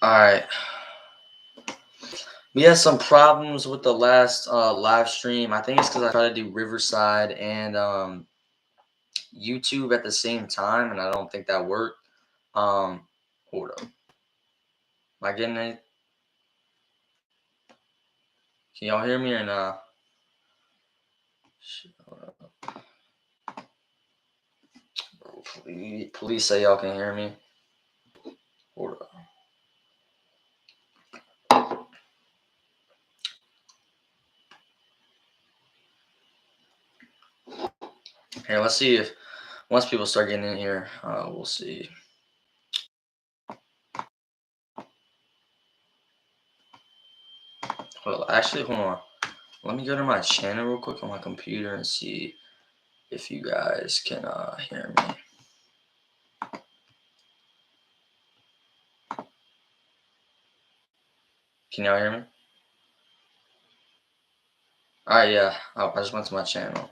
Alright. We had some problems with the last live stream. I think it's because I tried to do Riverside and YouTube at the same time, and I don't think that worked. Hold up. Am I getting it? Can y'all hear me or not? Please say y'all can hear me. Hold up. Here, let's see if once people start getting in here, we'll see. Well, actually, hold on. Let me go to my channel real quick on my computer and see if you guys can hear me. Can y'all hear me? Alright, yeah. Oh, I just went to my channel.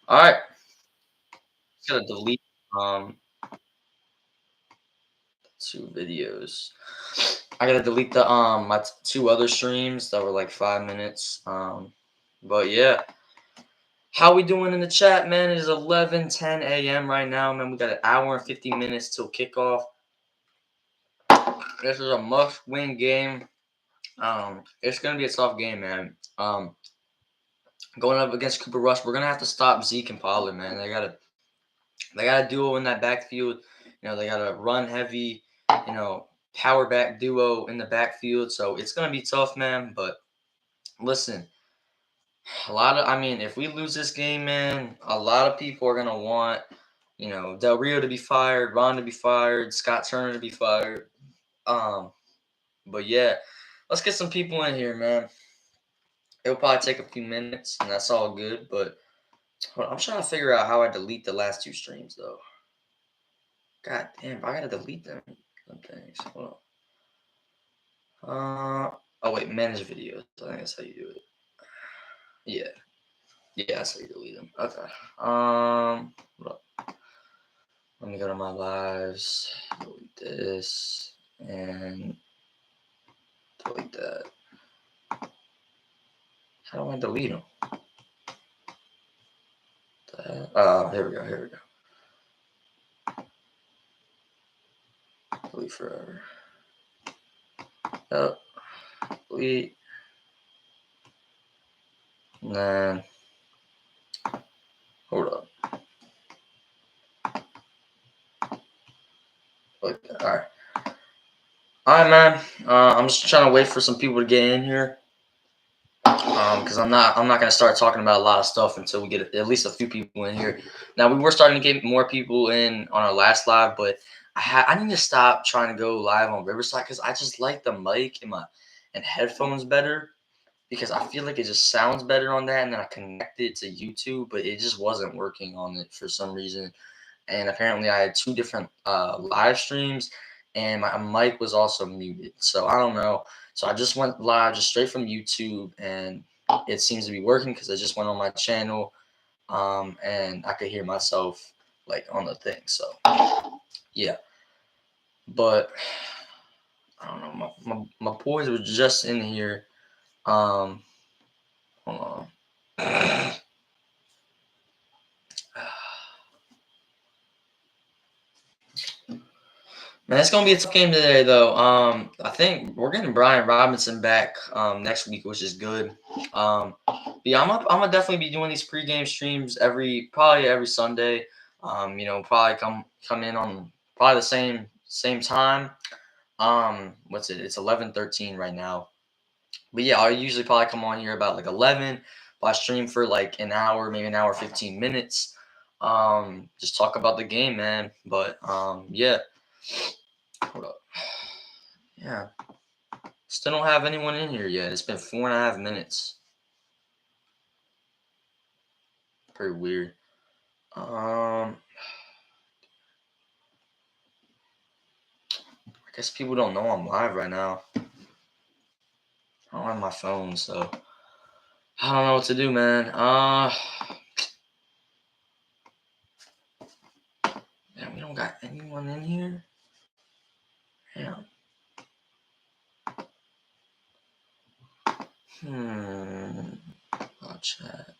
Alright. Just gotta delete two videos. I gotta delete the my two other streams that were like 5 minutes. But yeah. How we doing in the chat, man? It is 11:10 a.m. right now, man. We got an hour and 50 minutes till kickoff. This is a must-win game. It's gonna be a tough game, man. Going up against Cooper Rush, we're gonna have to stop Zeke and Pollard, man. They got a duo in that backfield. They got a run heavy, power back duo in the backfield. So it's gonna be tough, man. But listen, if we lose this game, man, a lot of people are gonna want, Del Rio to be fired, Ron to be fired, Scott Turner to be fired. But yeah, let's get some people in here, man. It'll probably take a few minutes, and that's all good. But I'm trying to figure out how I delete the last two streams, though. God damn, I gotta delete them things. Hold on. Oh wait, manage videos. I think that's how you do it. Yeah. Yeah, that's how you delete them. Okay. Hold up. Let me go to my lives. Delete this and delete that. How do I delete them? Here we go. Here we go. Delete forever. Yep. Delete. And then hold up. Alright. Alright, man. I'm just trying to wait for some people to get in here. Because I'm not gonna start talking about a lot of stuff until we get at least a few people in here. Now we were starting to get more people in on our last live, but I need to stop trying to go live on Riverside because I just like the mic and headphones better because I feel like it just sounds better on that, and then I connect it to YouTube, but it just wasn't working on it for some reason. And apparently I had two different live streams, and my mic was also muted. So I don't know. So I just went live just straight from YouTube, and it seems to be working because I just went on my channel, and I could hear myself like on the thing. So yeah, but I don't know. My boys were just in here. Hold on. Man, it's gonna be a tough game today, though. I think we're getting Brian Robinson back next week, which is good. Yeah, I'm gonna definitely be doing these pregame streams probably every Sunday. Probably come in on probably the same time. What's it? It's 11:13 right now. But yeah, I usually probably come on here about like 11. But I stream for like an hour, maybe an hour 15 minutes. Just talk about the game, man. But yeah. Hold up. Yeah. Still don't have anyone in here yet. It's been 4.5 minutes. Pretty weird. I guess people don't know I'm live right now. I don't have my phone, so I don't know what to do, man. Man, we don't got anyone in here. Yeah. Watch that.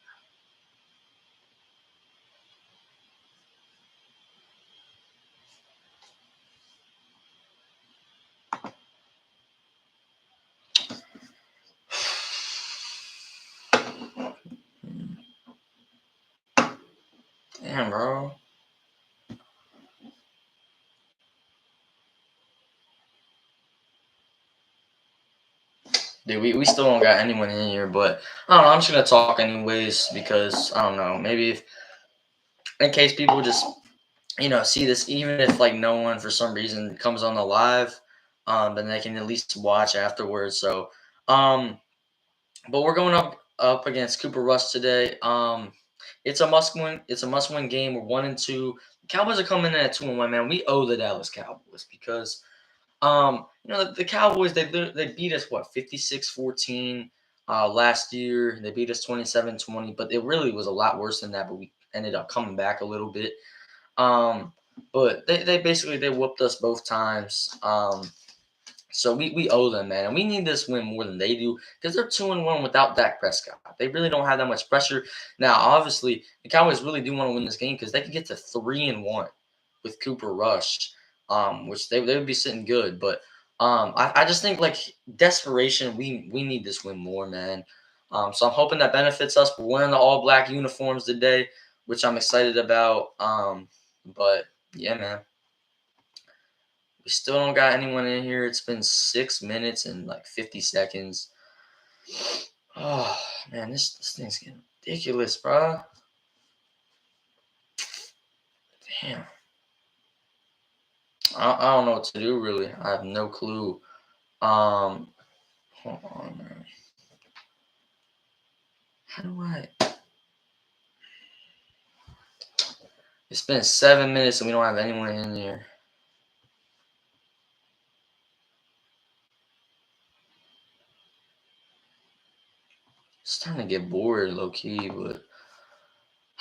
Damn, bro. Dude, we still don't got anyone in here, but I don't know. I'm just gonna talk anyways because I don't know. Maybe if, in case people just see this, even if like no one for some reason comes on the live, then they can at least watch afterwards. So, but we're going up against Cooper Rush today. It's a must win. It's a must win game. We're 1-2. The Cowboys are coming in at 2-1. Man, we owe the Dallas Cowboys because the Cowboys they beat us what 56-14 last year. They beat us 27-20, but it really was a lot worse than that. But we ended up coming back a little bit. But they basically they whooped us both times. So we owe them, man, and we need this win more than they do because they're 2-1 without Dak Prescott. They really don't have that much pressure. Now, obviously, the Cowboys really do want to win this game because they could get to 3-1 with Cooper Rush, which they would be sitting good. But I just think like desperation, we need this win more, man. So I'm hoping that benefits us. We're wearing the all black uniforms today, which I'm excited about. But yeah, man. We still don't got anyone in here. It's been 6 minutes and like 50 seconds. Oh man, this thing's getting ridiculous, bro. Damn. I don't know what to do really. I have no clue. Hold on, man. How do I? It's been 7 minutes and we don't have anyone in here. It's starting to get bored, low key, but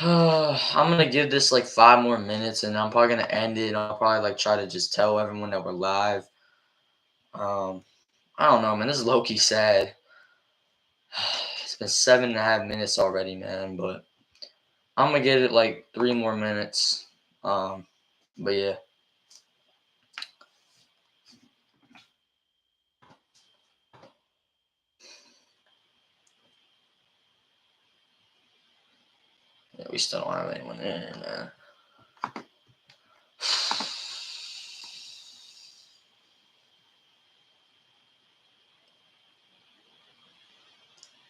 I'm gonna give this like 5 more minutes, and I'm probably gonna end it. I'll probably like try to just tell everyone that we're live. I don't know, man. This is low key sad. It's been 7.5 minutes already, man. But I'm gonna get it like 3 more minutes. But yeah. Yeah, we still don't have anyone in here, man.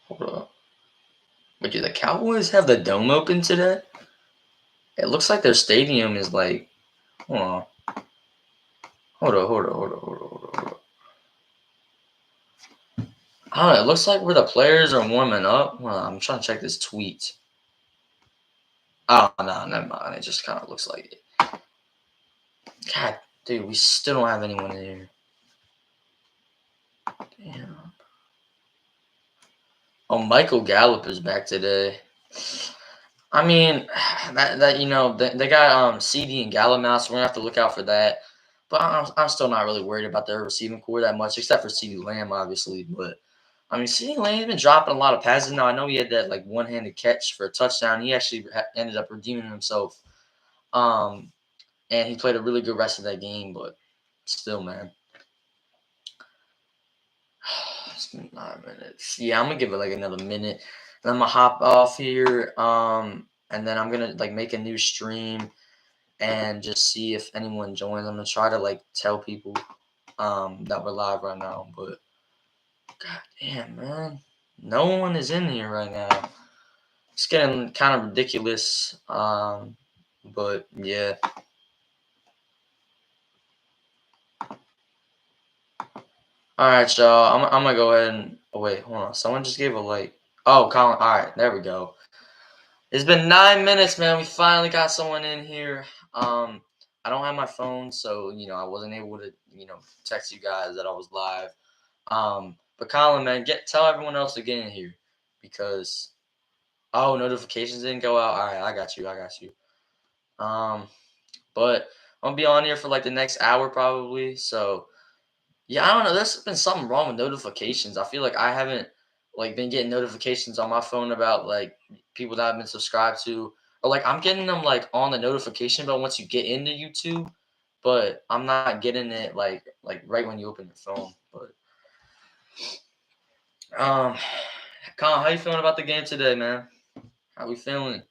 Hold up. Wait, do the Cowboys have the dome open today? It looks like their stadium is like. Hold on. Hold up. I don't know. It looks like where the players are warming up. Hold on, I'm trying to check this tweet. Oh, no, never mind. It just kind of looks like it. God, dude, we still don't have anyone in here. Damn. Oh, Michael Gallup is back today. I mean, they got CD and Gallup now, so we're gonna have to look out for that. But I'm still not really worried about their receiving core that much, except for CD Lamb, obviously. But I mean, CD Lamb's been dropping a lot of passes now. I know he had that like one-handed catch for a touchdown. He actually ended up redeeming himself, and he played a really good rest of that game. But still, man. It's been 9 minutes. Yeah, I'm gonna give it like another minute. And I'm gonna hop off here. And then I'm gonna like make a new stream and just see if anyone joins. I'm gonna try to like tell people that we're live right now. But god damn, man. No one is in here right now. It's getting kind of ridiculous. But yeah. All right, y'all. I'm gonna go ahead and wait. Hold on. Someone just gave a like. Oh, Colin. All right, there we go. It's been 9 minutes, man. We finally got someone in here. I don't have my phone, so I wasn't able to text you guys that I was live. But Colin, man, tell everyone else to get in here because notifications didn't go out. All right, I got you. But I'm gonna be on here for like the next hour probably. So Yeah, I don't know. There's been something wrong with notifications. I feel like I haven't like been getting notifications on my phone about like people that I've been subscribed to, or like I'm getting them like on the notification bell once you get into YouTube, but I'm not getting it like right when you open your phone. But um, Colin, how you feeling about the game today, man? How we feeling?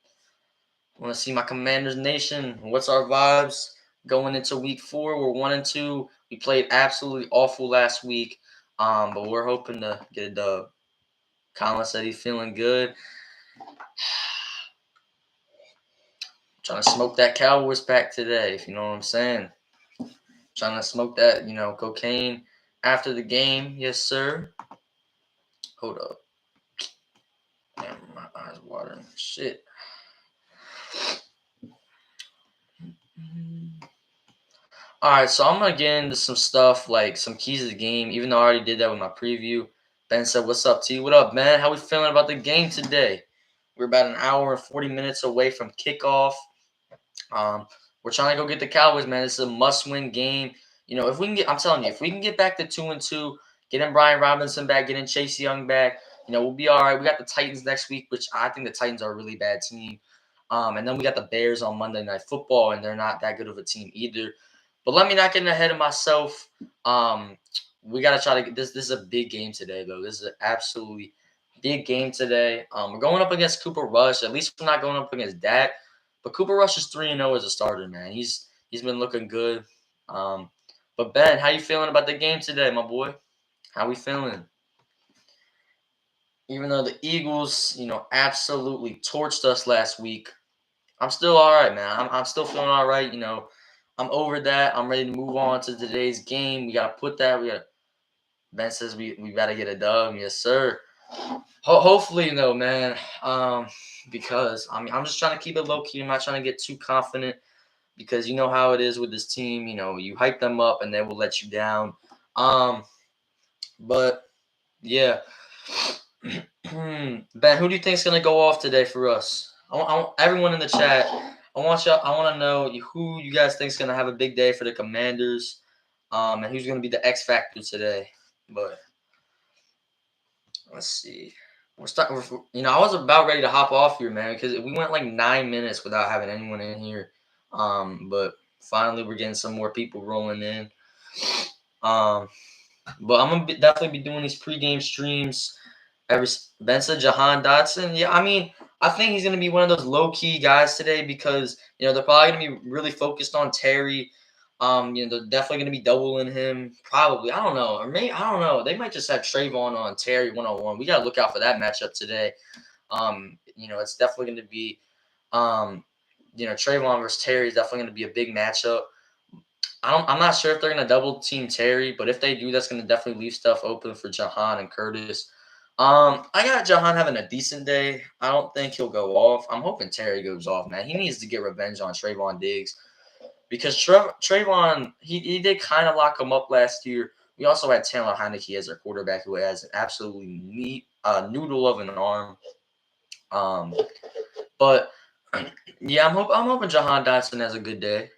Want to see my Commanders Nation? What's our vibes going into Week 4? We're 1-2. We played absolutely awful last week, but we're hoping to get a dub. Colin said he's feeling good. Trying to smoke that Cowboys pack today, if you know what I'm saying. Trying to smoke that, cocaine after the game. Yes, sir. Hold up. Damn, my eyes watering. Shit. All right, so I'm going to get into some stuff, like some keys of the game, even though I already did that with my preview. Ben said, what's up, T? What up, man? How we feeling about the game today? We're about an hour and 40 minutes away from kickoff. We're trying to go get the Cowboys, man. This is a must-win game. If we can get, I'm telling you, if we can get back to 2-2, getting Brian Robinson back, getting Chase Young back, we'll be all right. We got the Titans next week, which I think the Titans are a really bad team. And then we got the Bears on Monday Night Football, and they're not that good of a team either. But let me not get ahead of myself. We got to try to get this. This is a big game today, though. This is an absolutely big game today. We're going up against Cooper Rush. At least we're not going up against Dak. But Cooper Rush is 3-0 as a starter, man. He's been looking good. But Ben, how you feeling about the game today, my boy? How we feeling? Even though the Eagles, absolutely torched us last week, I'm still all right, man. I'm still feeling all right. I'm over that. I'm ready to move on to today's game. We gotta put that. Ben says we gotta get a dub. Yes, sir. Hopefully, man. Because I'm just trying to keep it low key. I'm not trying to get too confident because you know how it is with this team. You hype them up and they will let you down. But yeah. Ben, who do you think is gonna go off today for us? I want everyone in the chat. I want to know who you guys think is gonna have a big day for the Commanders, and who's gonna be the X factor today. But let's see. We're starting. I was about ready to hop off here, man, because we went like 9 minutes without having anyone in here. But finally we're getting some more people rolling in. But I'm gonna definitely be doing these pregame streams. Ben said Jahan Dotson. Yeah, I think he's gonna be one of those low key guys today because they're probably gonna be really focused on Terry. They're definitely gonna be doubling him. Probably, I don't know, or maybe I don't know. They might just have Trayvon on Terry 1-on-1. We gotta look out for that matchup today. It's definitely gonna be, Trayvon versus Terry is definitely gonna be a big matchup. I'm not sure if they're gonna double team Terry, but if they do, that's gonna definitely leave stuff open for Jahan and Curtis. I got Jahan having a decent day. I don't think he'll go off. I'm hoping Terry goes off, man. He needs to get revenge on Trayvon Diggs because Trayvon he did kind of lock him up last year. We also had Taylor Heineke as our quarterback, who has an absolutely neat noodle of an arm. But yeah, I'm hoping Jahan Dotson has a good day.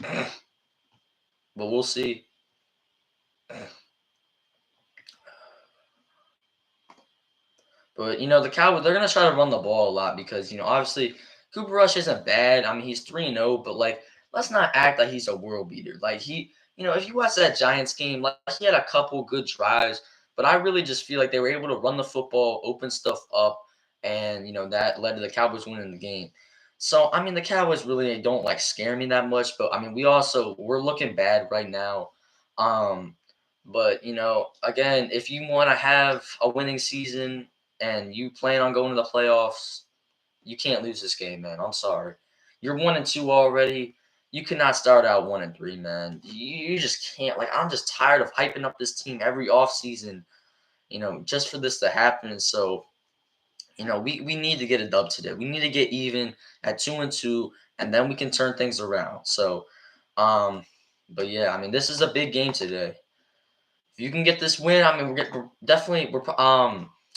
But we'll see. But the Cowboys, they're gonna try to run the ball a lot because obviously Cooper Rush isn't bad. He's 3-0, but like let's not act like he's a world beater. Like if you watch that Giants game, like he had a couple good drives, but I really just feel like they were able to run the football, open stuff up, and that led to the Cowboys winning the game. So the Cowboys really don't like scare me that much, but we're looking bad right now. But again, if you want to have a winning season and you plan on going to the playoffs, you can't lose this game, man. I'm sorry. You're 1-2 already. You cannot start out 1-3, man. You just can't. Like, I'm just tired of hyping up this team every offseason, just for this to happen. And so, we need to get a dub today. We need to get even at 2-2, and then we can turn things around. So, but yeah, this is a big game today. If you can get this win, we're definitely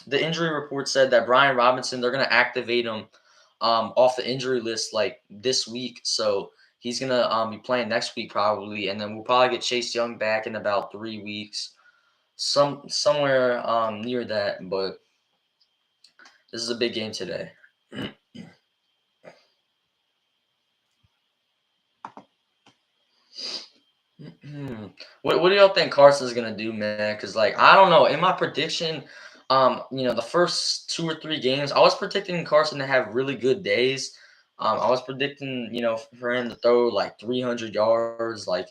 the injury report said that Brian Robinson, they're gonna activate him off the injury list like this week. So He's gonna be playing next week probably, and then we'll probably get Chase Young back in about 3 weeks, somewhere near that. But this is a big game today. What do y'all think Carson's gonna do, man? Because like I don't know. In my prediction, the first 2 or 3 games, I was predicting Carson to have really good days. I was predicting, for him to throw like 300 yards, like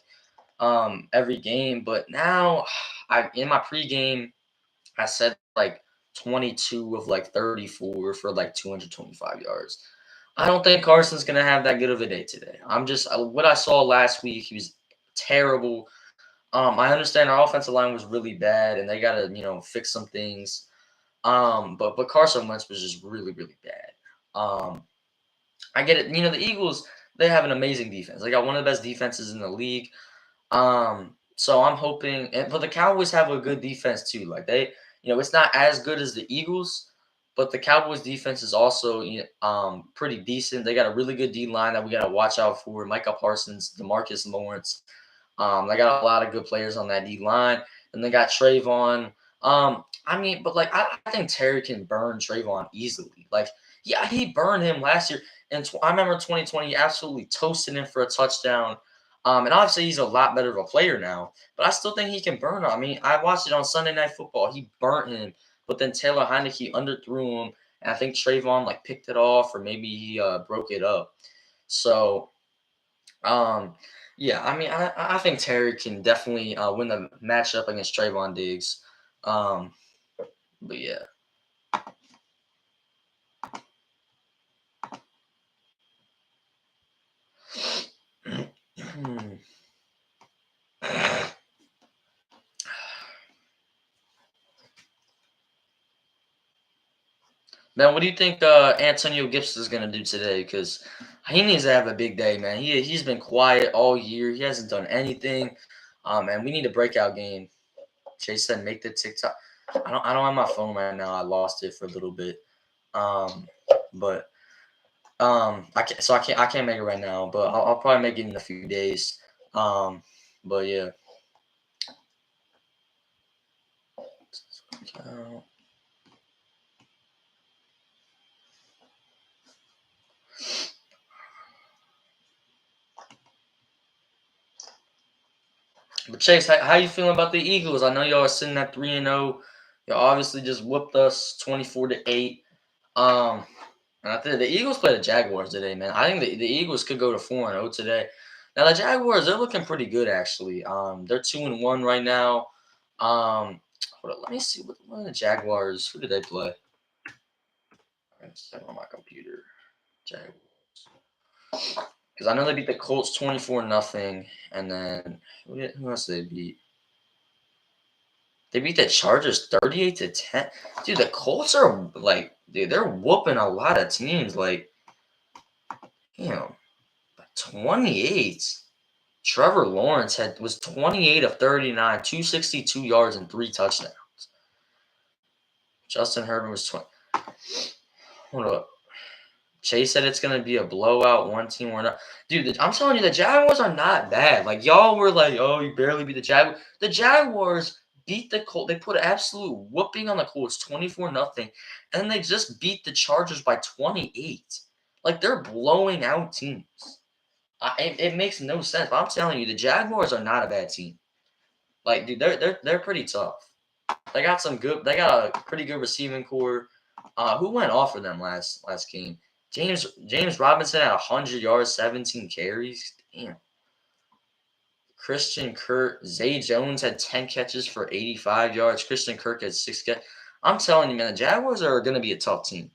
every game. But now, I in my pregame, I said like 22 of like 34 for like 225 yards. I don't think Carson's gonna have that good of a day today. I'm just what I saw last week. He was terrible. I understand our offensive line was really bad, and they got to fix some things. But Carson Wentz was just really really bad. I get it. The Eagles, they have an amazing defense. They got one of the best defenses in the league. So I'm hoping, but the Cowboys have a good defense too. Like it's not as good as the Eagles, but the Cowboys defense is also pretty decent. They got a really good D line that we got to watch out for. Micah Parsons, Demarcus Lawrence. They got a lot of good players on that D line, and they got Trayvon. But like I think Terry can burn Trayvon easily. Like, yeah, he burned him last year, and I remember 2020, he absolutely toasted him for a touchdown. And obviously he's a lot better of a player now, but I still think he can burn him. I mean, I watched it on Sunday Night Football. He burnt him, but then Taylor Heineke underthrew him, and I think Trayvon like picked it off, or maybe he broke it up. So um, yeah, I mean, I think Terry can definitely win the matchup against Trayvon Diggs. Um, but yeah. Man, what do you think Antonio Gibson is gonna do today? Because he needs to have a big day, man. He's been quiet all year. He hasn't done anything. And we need a breakout game. Chase said, "Make the TikTok." I don't have my phone right now. I lost it for a little bit. Um, but I can't make it right now. But I'll probably make it in a few days. Um, but yeah. But Chase, how you feeling about the Eagles? I know y'all are sitting at 3-0. Y'all obviously just whooped us 24-8. Um, and I think the Eagles play the Jaguars today, man. I think the Eagles could go to 4-0 today. Now the Jaguars, they're looking pretty good actually. They're 2-1 right now. Hold on, let me see what are the Jaguars. Who did they play? It's on my computer. Jaguars. Because I know they beat the Colts 24-0, and then who else did they beat? They beat the Chargers 38-10. Dude, the Colts are like, dude, they're whooping a lot of teams. Like, 28. Trevor Lawrence was 28 of 39, 262 yards and 3 touchdowns. Justin Herbert was 20. Hold up. Chase said it's gonna be a blowout. One team or not. Dude, I'm telling you, the Jaguars are not bad. Like y'all were like, oh, you barely beat the Jaguars. The Jaguars beat the Colts. They put an absolute whooping on the Colts, 24-0, and then they just beat the Chargers by 28. Like they're blowing out teams. It makes no sense. But I'm telling you, the Jaguars are not a bad team. Like, dude, they're pretty tough. They got some good. They got a pretty good receiving core. Who went off for them last game? James Robinson had 100 yards, 17 carries. Damn. Christian Kirk, Zay Jones had 10 catches for 85 yards. Christian Kirk had 6 catches. I'm telling you, man, the Jaguars are going to be a tough team.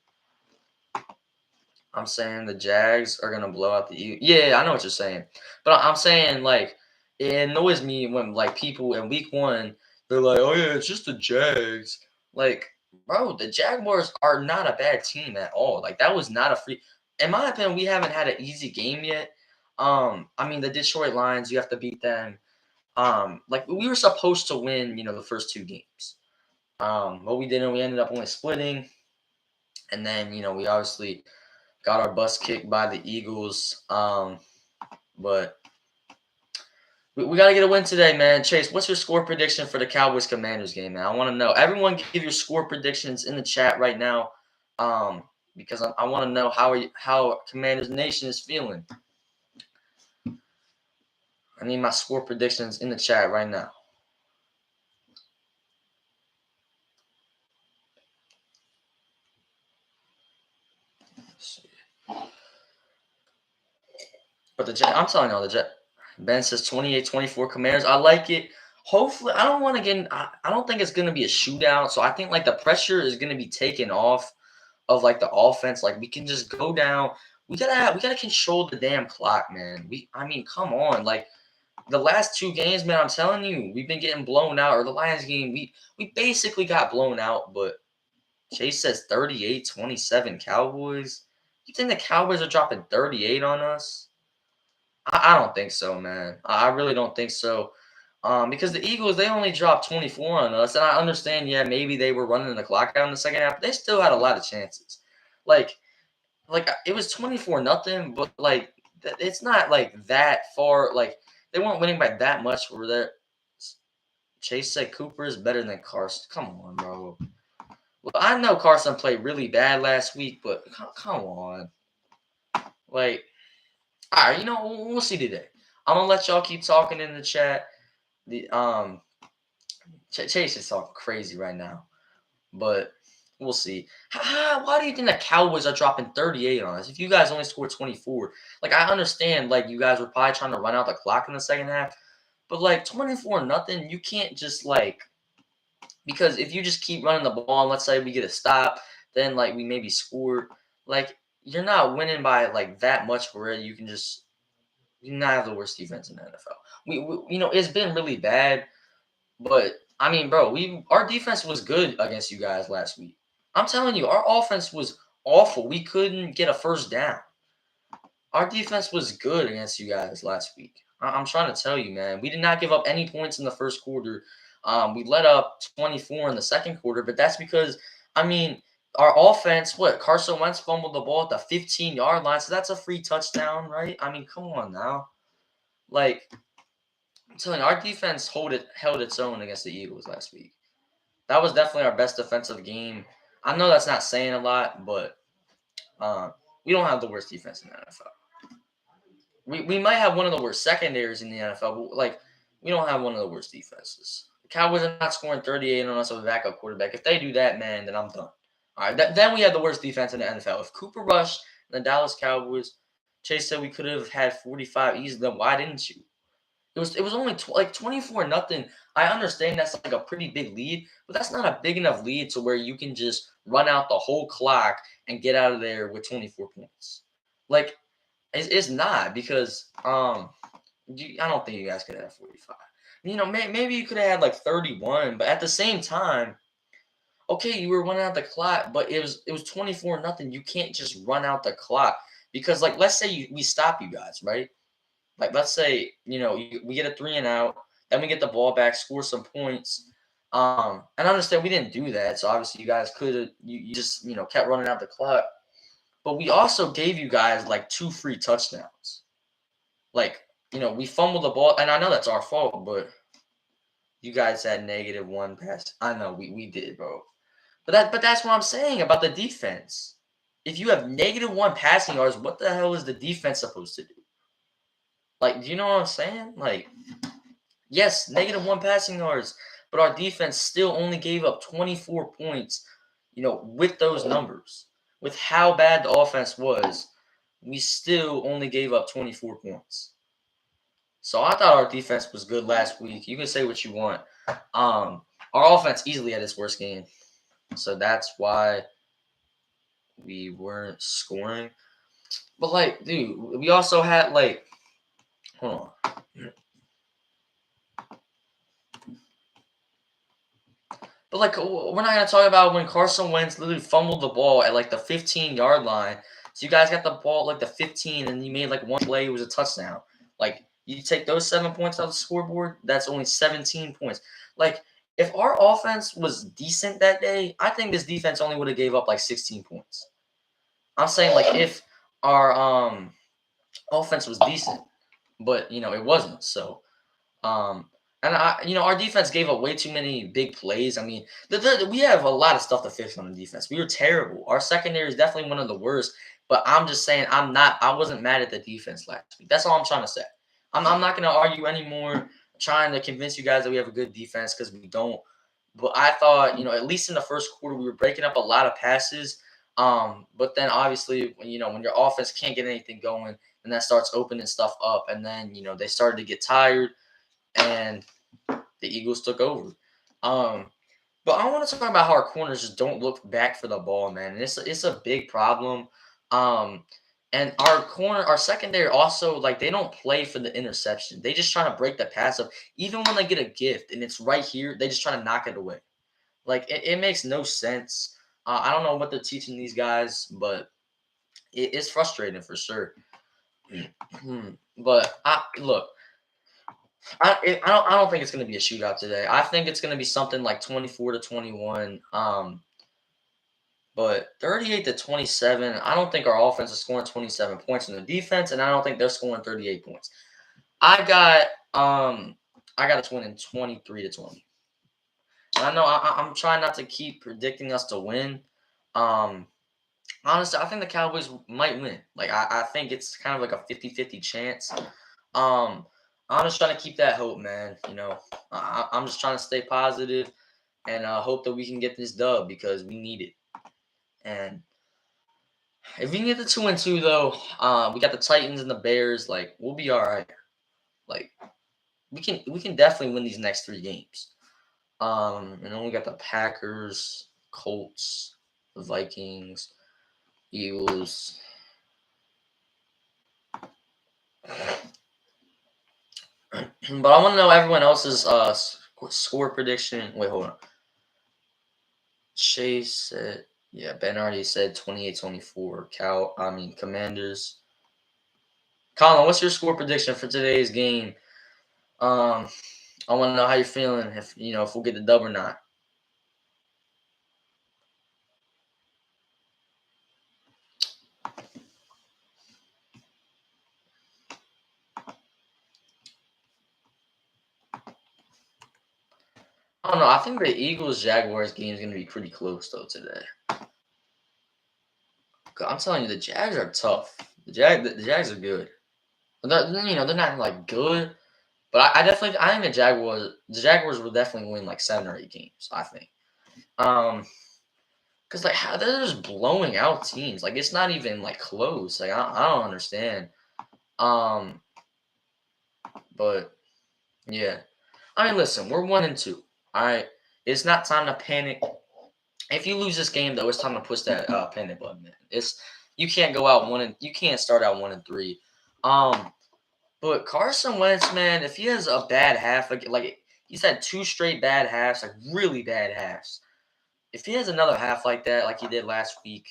I'm saying the Jags are going to blow out the Eagles. Yeah, I know what you're saying. But I'm saying, like, it annoys me when, like, people in week 1, they're like, oh, yeah, it's just the Jags. Like, bro, the Jaguars are not a bad team at all. Like, that was not a free. In my opinion, we haven't had an easy game yet. I mean, the Detroit Lions, you have to beat them. Like, we were supposed to win, the first 2 games. But we didn't. We ended up only splitting. And then, we obviously got our bus kicked by the Eagles. But we got to get a win today, man. Chase, what's your score prediction for the Cowboys Commanders game, man? I want to know. Everyone give your score predictions in the chat right now, because I want to know how Commanders Nation is feeling. I need my score predictions in the chat right now. Let's see. But I'm telling y'all, Ben says 28-24 Commanders. I like it. Hopefully, I don't want to get. I don't think it's gonna be a shootout. So I think like the pressure is gonna be taken off of like the offense. Like we can just go down. We gotta control the damn clock, man. I mean, come on. Like the last 2 games, man. I'm telling you, we've been getting blown out. Or the last game, we basically got blown out. But Chase says 38-27 Cowboys. You think the Cowboys are dropping 38 on us? I don't think so, man. I really don't think so. Because the Eagles, they only dropped 24 on us. And I understand, yeah, maybe they were running the clock out in the second half, but they still had a lot of chances. Like it was 24-0, but like it's not like that far. Like they weren't winning by that much. Were there? Chase said Cooper is better than Carson. Come on, bro. Well, I know Carson played really bad last week, but come on. Like, all right, we'll see today. I'm gonna let y'all keep talking in the chat. The Chase is talking crazy right now, but we'll see. Why do you think the Cowboys are dropping 38 on us? If you guys only scored 24, like I understand, like you guys were probably trying to run out the clock in the second half, but like 24-0, you can't just like because if you just keep running the ball, and let's say we get a stop, then like we maybe score, like you're not winning by like that much where you can just not have the worst defense in the NFL. We it's been really bad, but I mean, bro, our defense was good against you guys last week. I'm telling you, our offense was awful. We couldn't get a first down. Our defense was good against you guys last week. I'm trying to tell you, man. We did not give up any points in the first quarter. We let up 24 in the second quarter, but that's because, I mean, our offense, Carson Wentz fumbled the ball at the 15-yard line, so that's a free touchdown, right? I mean, come on now. Like, I'm telling you, our defense held its own against the Eagles last week. That was definitely our best defensive game. I know that's not saying a lot, but we don't have the worst defense in the NFL. We might have one of the worst secondaries in the NFL, but like we don't have one of the worst defenses. The Cowboys are not scoring 38 on us with a backup quarterback. If they do that, man, then I'm done. All right, then we had the worst defense in the NFL. If Cooper rushed the Dallas Cowboys, Chase said we could have had 45 easy. Then why didn't you? It was only like 24-0. I understand that's like a pretty big lead, but that's not a big enough lead to where you can just run out the whole clock and get out of there with 24 points. Like it's not because I don't think you guys could have 45. Maybe you could have had like 31, but at the same time, okay, you were running out the clock, but it was 24-0. You can't just run out the clock because like let's say we stop you guys, right? Like, let's say, we get a 3 and out, then we get the ball back, score some points. And I understand we didn't do that. So obviously you guys could have, you just, kept running out the clock. But we also gave you guys like 2 free touchdowns. Like, we fumbled the ball. And I know that's our fault, but you guys had -1 pass. I know we did, bro. But that's what I'm saying about the defense. If you have -1 passing yards, what the hell is the defense supposed to do? Like, do you know what I'm saying? Like, yes, -1 passing yards, but our defense still only gave up 24 points, with those numbers. With how bad the offense was, we still only gave up 24 points. So I thought our defense was good last week. You can say what you want. Our offense easily had its worst game. So that's why we weren't scoring. But, like, dude, we also had, like, hold on. But, like, we're not going to talk about when Carson Wentz literally fumbled the ball at, like, the 15-yard line. So you guys got the ball at, like, the 15, and you made, like, one play. It was a touchdown. Like, you take those 7 points off the scoreboard, that's only 17 points. Like, if our offense was decent that day, I think this defense only would have gave up, like, 16 points. I'm saying, like, if our offense was decent. but it wasn't. So, and our defense gave up way too many big plays. I mean, we have a lot of stuff to fix on the defense. We were terrible. Our secondary is definitely one of the worst. But I'm just saying, I wasn't mad at the defense last week. That's all I'm trying to say. I'm not going to argue anymore, trying to convince you guys that we have a good defense because we don't. But I thought, at least in the first quarter, we were breaking up a lot of passes. But then obviously, when your offense can't get anything going, and that starts opening stuff up, and then they started to get tired, and the Eagles took over. Um, but I want to talk about how our corners just don't look back for the ball, man. And it's a big problem. Um, and our secondary also, like, they don't play for the interception. They just trying to break the pass up. Even when they get a gift and it's right here, they just try to knock it away. Like, it makes no sense. I don't know what they're teaching these guys, but it's frustrating for sure. But look, I don't think it's going to be a shootout today. I think it's going to be something like 24-21. But 38-27. I don't think our offense is scoring 27 points in the defense, and I don't think they're scoring 38 points. I got us winning 23-20. And I know I'm trying not to keep predicting us to win. Honestly, I think the Cowboys might win. Like, I think it's kind of like a 50-50 chance. I'm just trying to keep that hope, man. I'm just trying to stay positive and hope that we can get this dub because we need it. And if we can get the 2-2 though, we got the Titans and the Bears. Like, we'll be all right. Like, we can definitely win these next 3 games. And then we got the Packers, Colts, the Vikings, Eagles. But I want to know everyone else's score prediction. Wait, hold on. Chase said, yeah, Ben already said 28-24. Commanders. Colin, what's your score prediction for today's game? I want to know how you're feeling. If we'll get the dub or not. I don't know. I think the Eagles Jaguars game is going to be pretty close though today. I'm telling you, the Jags are tough. The Jags are good. They're not like good, but I think the Jaguars will definitely win like 7 or 8 games. I think. Because like they're just blowing out teams. Like, it's not even like close. Like, I don't understand. But yeah. I mean, listen, we're 1-2. All right, it's not time to panic. If you lose this game, though, it's time to push that panic button. Man. You can't go out you can't start out 1-3. But Carson Wentz, man, if he has a bad half, like he's had 2 straight bad halves, like really bad halves. If he has another half like that, like he did last week,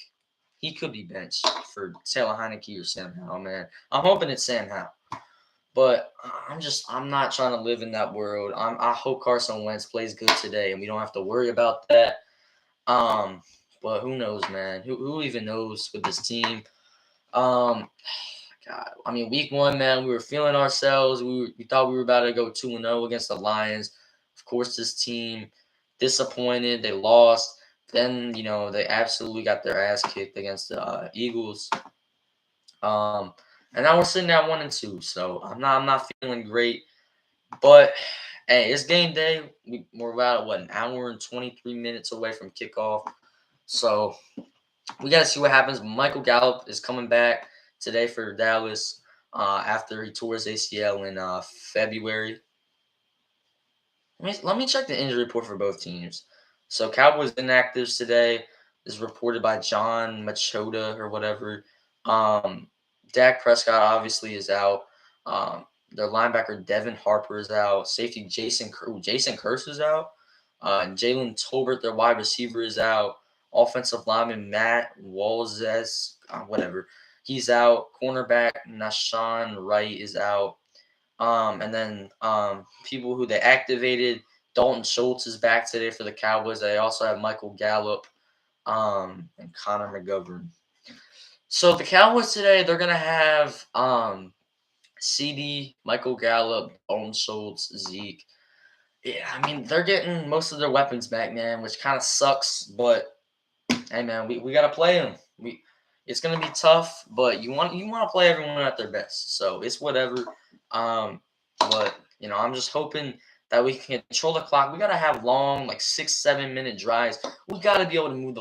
he could be benched for Taylor Heineke or Sam Howell, man. I'm hoping it's Sam Howell. But I'm not trying to live in that world. I hope Carson Wentz plays good today, and we don't have to worry about that. But who knows, man? Who even knows with this team? God, I mean, week 1, man, we were feeling ourselves. We thought we were about to go 2-0 against the Lions. Of course, this team disappointed. They lost. Then they absolutely got their ass kicked against the Eagles. And now we're sitting at 1-2, so I'm not feeling great. But hey, it's game day. We're about an hour and 23 minutes away from kickoff, so we got to see what happens. Michael Gallup is coming back today for Dallas after he tore his ACL in February. Let me check the injury report for both teams. So Cowboys inactives today is reported by John Machota or whatever. Dak Prescott obviously is out. Their linebacker Devin Harper is out. Safety Jason Kearse is out. And Jalen Tolbert, their wide receiver, is out. Offensive lineman Matt Walzes, whatever, he's out. Cornerback Nashawn Wright is out. And then people who they activated, Dalton Schultz is back today for the Cowboys. They also have Michael Gallup and Connor McGovern. So the Cowboys today, they're going to have CD, Michael Gallup, Dalton Schultz, Zeke. Yeah, I mean they're getting most of their weapons back, man, which kind of sucks. But hey, man, we gotta play them. It's gonna be tough, but you want to play everyone at their best. So it's whatever. But I'm just hoping that we can control the clock. We gotta have long, like 6, 7 minute drives. We gotta be able to move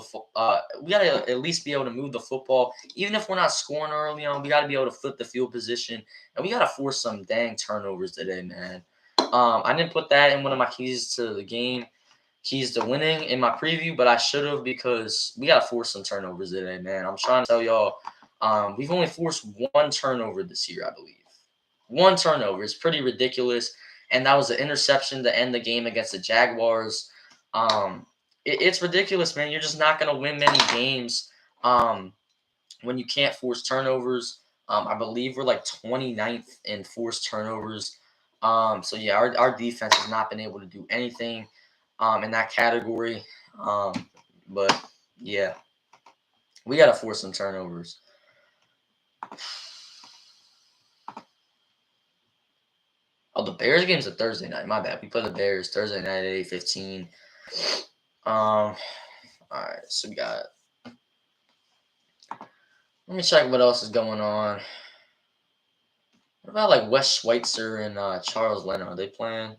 we gotta at least be able to move the football, even if we're not scoring early on. We gotta be able to flip the field position, and we gotta force some dang turnovers today, man. I didn't put that in one of my keys to the game, keys to winning in my preview, but I should have because we got to force some turnovers today, man. I'm trying to tell y'all, we've only forced one turnover this year, I believe. One turnover. It's pretty ridiculous. And that was an interception to end the game against the Jaguars. It's ridiculous, man. You're just not going to win many games when you can't force turnovers. I believe we're like 29th in forced turnovers. So, yeah, our defense has not been able to do anything in that category. But yeah, we got to force some turnovers. Oh, the Bears game's a Thursday night. My bad. We play the Bears Thursday night at 8:15. All right. So we got. Let me check what else is going on. What about like Wes Schweitzer and Charles Leonard? Are they playing?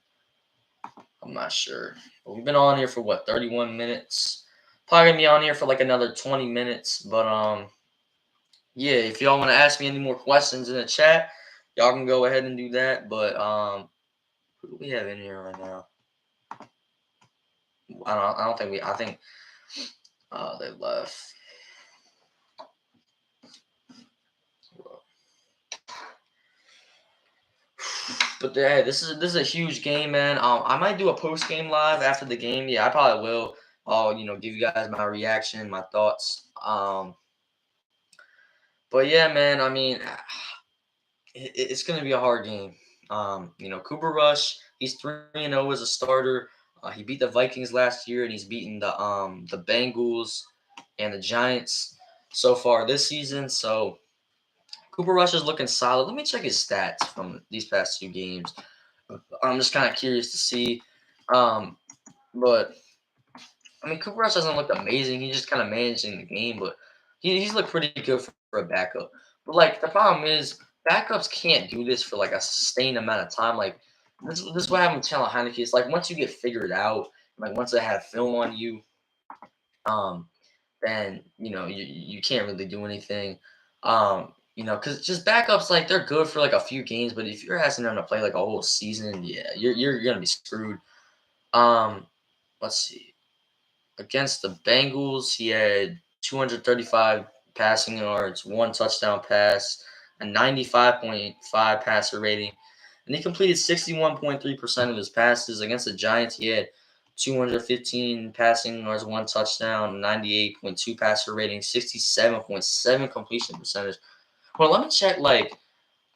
I'm not sure. But we've been on here for what, 31 minutes? Probably gonna be on here for like another 20 minutes. But yeah, if y'all want to ask me any more questions in the chat, y'all can go ahead and do that. But who do we have in here right now? I don't think we. I think they left. But hey, this is a huge game, man. I might do a post game live after the game. Yeah, I probably will. I'll give you guys my reaction, my thoughts. But yeah, man. I mean, it's gonna be a hard game. Cooper Rush, he's 3-0 as a starter. He beat the Vikings last year, and he's beaten the Bengals and the Giants so far this season. So Cooper Rush is looking solid. Let me check his stats from these past 2 games. I'm just kind of curious to see. But I mean, Cooper Rush doesn't look amazing. He's just kind of managing the game, but he's looked pretty good for a backup. But like the problem is, backups can't do this for like a sustained amount of time. Like this is what happened with Taylor Heineke. It's like once you get figured out, like once they have film on you, then you can't really do anything. Because just backups, like they're good for like a few games, but if you're asking them to play like a whole season, yeah, you're gonna be screwed. Let's see. Against the Bengals, he had 235 passing yards, 1 touchdown pass, a 95.5 passer rating, and he completed 61.3% of his passes. Against the Giants, he had 215 passing yards, 1 touchdown, 98.2 passer rating, 67.7 completion percentage. Well, let me check.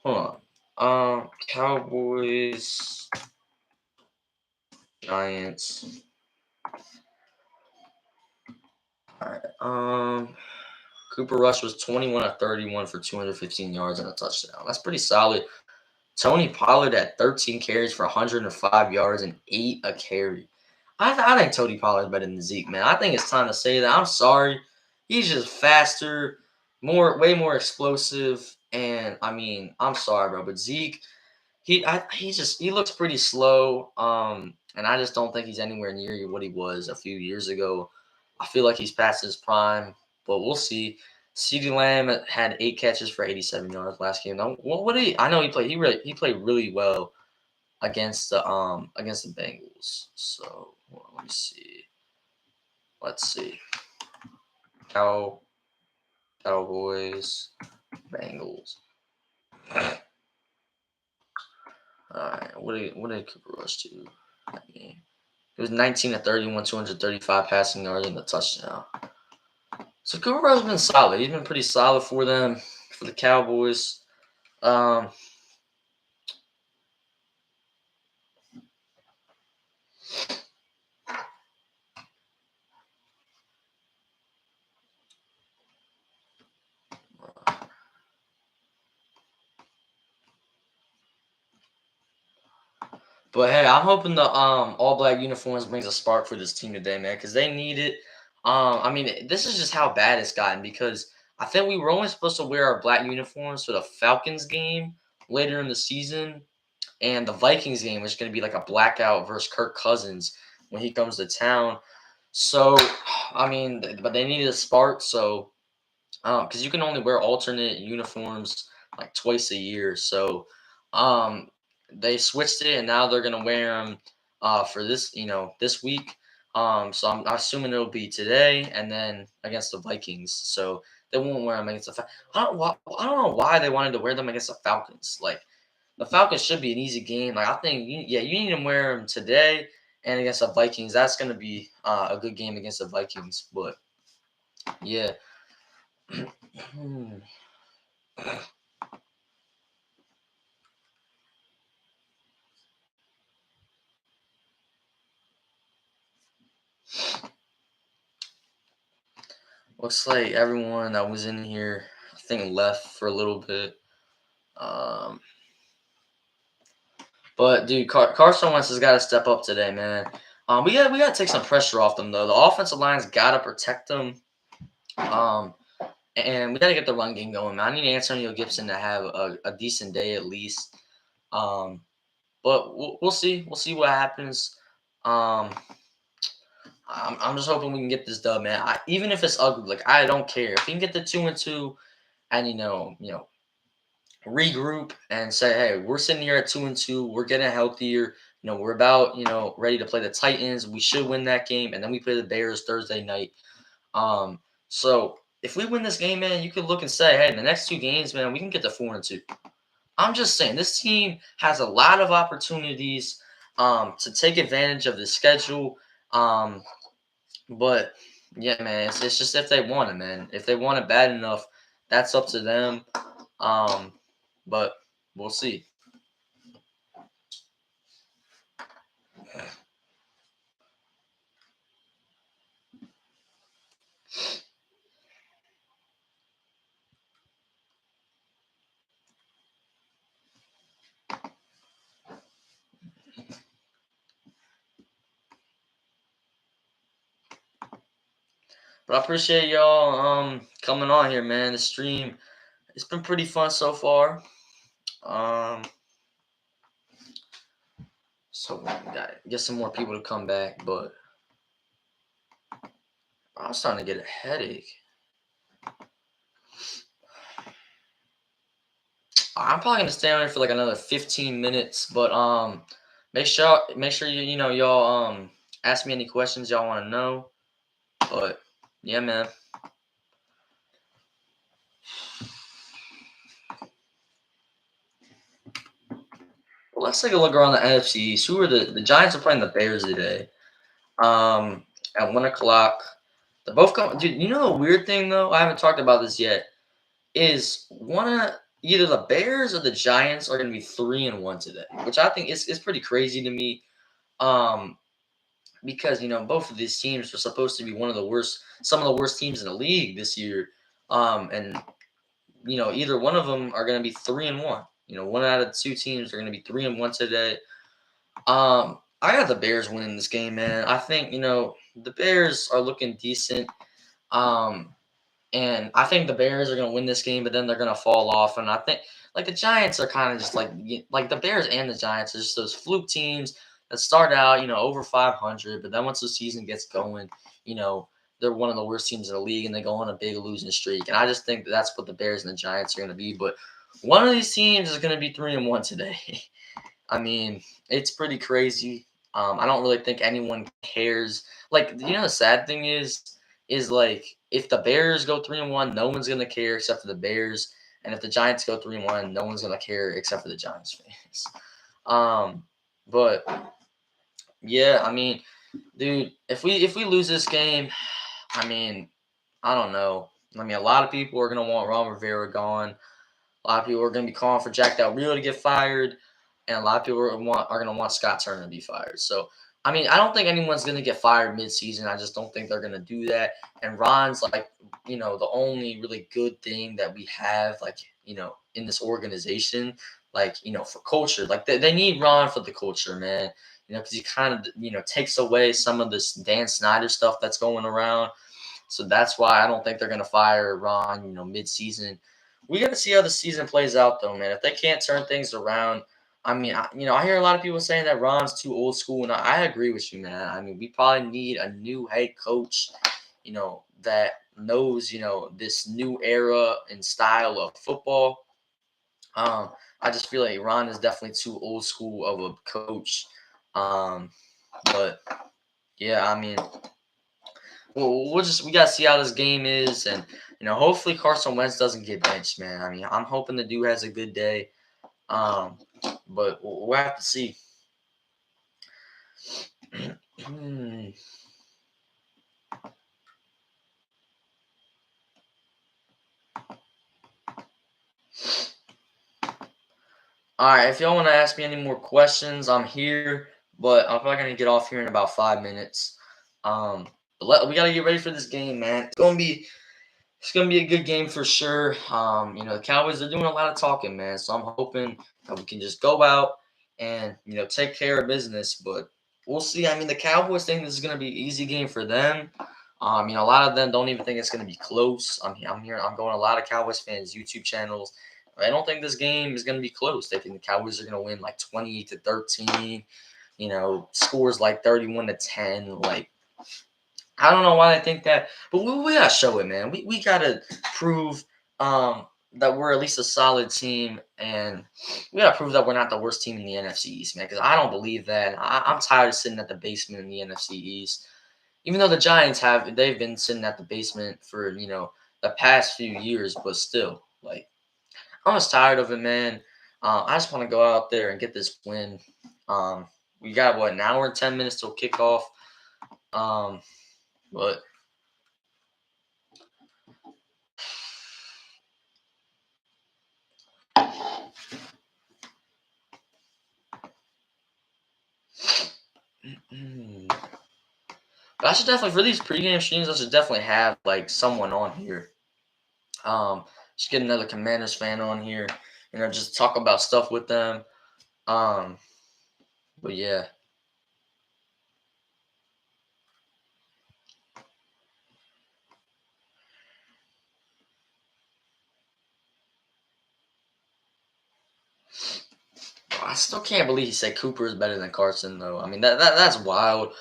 Hold on. Cowboys, Giants. All right. Cooper Rush was 21 of 31 for 215 yards and a touchdown. That's pretty solid. Tony Pollard had 13 carries for 105 yards and 8 a carry. I think Tony Pollard's better than Zeke, man. I think it's time to say that. I'm sorry. He's just faster, way more explosive. And I mean, I'm sorry, bro. But Zeke, he looks pretty slow. And I just don't think he's anywhere near what he was a few years ago. I feel like he's past his prime, but we'll see. CeeDee Lamb had 8 catches for 87 yards last game. Now, what did he? I know he played. He played really well against the Bengals. So let me see. Let's see. Cowboys, Bengals. All right. What did Cooper Rush do that game? It was 19 to 31, 235 passing yards and a touchdown. So Cooper Rush has been solid. He's been pretty solid for them, for the Cowboys. But hey, I'm hoping the all black uniforms brings a spark for this team today, man, because they need it. I mean, this is just how bad it's gotten because I think we were only supposed to wear our black uniforms for the Falcons game later in the season, and the Vikings game is going to be like a blackout versus Kirk Cousins when he comes to town. So, I mean, but they needed a spark, so because you can only wear alternate uniforms like twice a year. So um, they switched it, and now they're gonna wear them for this, this week. So I'm assuming it'll be today, and then against the Vikings. So they won't wear them against the. I don't know why they wanted to wear them against the Falcons. Like the Falcons should be an easy game. Like I think, yeah, you need to wear them today and against the Vikings. That's gonna be a good game against the Vikings. But yeah. Looks like everyone that was in here, I think, left for a little bit. Um, but dude, Carson Wentz has got to step up today, man. We got to take some pressure off them though. The offensive line's got to protect them. Um, and we got to get the run game going, man. I need Antonio Gibson to have a decent day at least. Um, but we'll see. We'll see what happens. Um, I'm just hoping we can get this dub, man. Even if it's ugly, like I don't care if we can get the 2-2, and regroup and say, hey, we're sitting here at 2-2. We're getting healthier. We're about, ready to play the Titans. We should win that game. And then we play the Bears Thursday night. So if we win this game, man, you could look and say, hey, the next two games, man, we can get to 4-2. I'm just saying this team has a lot of opportunities to take advantage of the schedule. But yeah, man, it's just if they want it, man. If they want it bad enough, that's up to them. Um, but we'll see. But I appreciate y'all coming on here, man. The stream, it's been pretty fun so far. Um, so we got get some more people to come back, but I'm starting to get a headache. I'm probably gonna stay on here for like another 15 minutes, but make sure y'all ask me any questions y'all want to know. But yeah, man. Well, let's take a look around the NFC East. Who are the Giants are playing the Bears today? At 1 o'clock. They both come. Dude, you know the weird thing though? I haven't talked about this yet. Is one of either the Bears or the Giants are going to be 3-1 today, which I think is pretty crazy to me. Um, because both of these teams are supposed to be some of the worst teams in the league this year. And either one of them are going to be 3-1. One out of two teams are going to be 3-1 today. I got the Bears winning this game, man. I think the Bears are looking decent. Um, and I think the Bears are going to win this game, but then they're going to fall off. And I think like the Giants are kind of just like the Bears and the Giants are just those fluke teams that start out over 500, but then once the season gets going, you know they're one of the worst teams in the league, and they go on a big losing streak. And I just think that's what the Bears and the Giants are going to be. But one of these teams is going to be 3-1 today. I mean, it's pretty crazy. I don't really think anyone cares. Like, the sad thing is like if the Bears go 3-1, no one's gonna care except for the Bears, and if the Giants go 3-1, no one's gonna care except for the Giants fans. But yeah, I mean, dude, if we lose this game, I mean, I don't know. I mean, a lot of people are gonna want Ron Rivera gone. A lot of people are going to be calling for Jack Del Rio to get fired, and a lot of people are going to want Scott Turner to be fired. So, I mean, I don't think anyone's going to get fired midseason. I just don't think they're going to do that. And Ron's like, the only really good thing that we have, like, in this organization like, for culture. Like they need Ron for the culture, man. Because he kind of, takes away some of this Dan Snyder stuff that's going around. So that's why I don't think they're going to fire Ron, mid-season. We got to see how the season plays out, though, man. If they can't turn things around, I mean, I hear a lot of people saying that Ron's too old school, and I agree with you, man. I mean, we probably need a new head coach, that knows, this new era and style of football. I just feel like Ron is definitely too old school of a coach. Um, but yeah, I mean, we gotta see how this game is, and hopefully Carson Wentz doesn't get benched, man. I mean, I'm hoping the dude has a good day. Um, but we'll have to see. All right, if y'all want to ask me any more questions, I'm here, but I'm probably gonna get off here in about 5 minutes. Um, we gotta get ready for this game, man. It's gonna be a good game for sure. The Cowboys are doing a lot of talking, man. So I'm hoping that we can just go out and take care of business. But we'll see. I mean, the Cowboys think this is gonna be an easy game for them. A lot of them don't even think it's gonna be close. I'm here. I'm going to a lot of Cowboys fans YouTube channels. I don't think this game is gonna be close. They think the Cowboys are gonna win like 20-13. Scores like 31-10. Like, I don't know why they think that, but we gotta show it, man. We gotta prove that we're at least a solid team, and we gotta prove that we're not the worst team in the NFC East, man. Because I don't believe that. I'm tired of sitting at the basement in the NFC East. Even though the Giants they've been sitting at the basement for the past few years, but still, like, I'm just tired of it, man. I just want to go out there and get this win. We got what, an hour and 10 minutes till kickoff. But But I should definitely, for these pregame streams, I should definitely have like someone on here. Just get another Commanders fan on here. Just talk about stuff with them. Um, but yeah. I still can't believe he said Cooper is better than Carson, though. I mean, that's wild.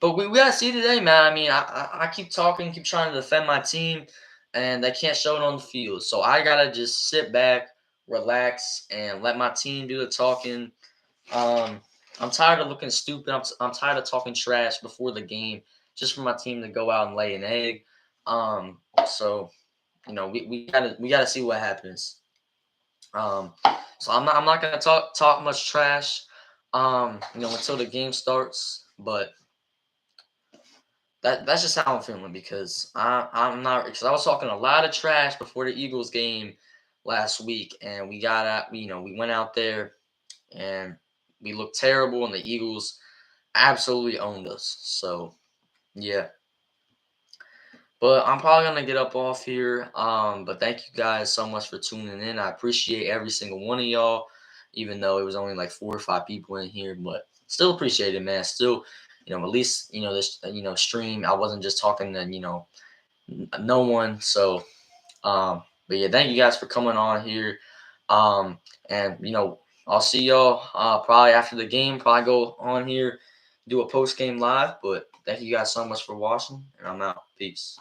But we gotta see today, man. I mean, I keep talking, keep trying to defend my team, and they can't show it on the field. So I gotta just sit back, relax, and let my team do the talking. Um, I'm tired of looking stupid. I'm tired of talking trash before the game, just for my team to go out and lay an egg. So we gotta see what happens. Um, so I'm not gonna talk much trash. Until the game starts, but that's just how I'm feeling, because I'm not, because I was talking a lot of trash before the Eagles game last week, and we went out there and we looked terrible, and the Eagles absolutely owned us. So yeah, but I'm probably gonna get up off here. But thank you guys so much for tuning in. I appreciate every single one of y'all, even though it was only like 4 or 5 people in here, but still appreciate it, man. Still, at least this stream, I wasn't just talking to no one. So but yeah, thank you guys for coming on here. And I'll see y'all probably after the game. Probably go on here, do a post game live. But thank you guys so much for watching, and I'm out. Peace.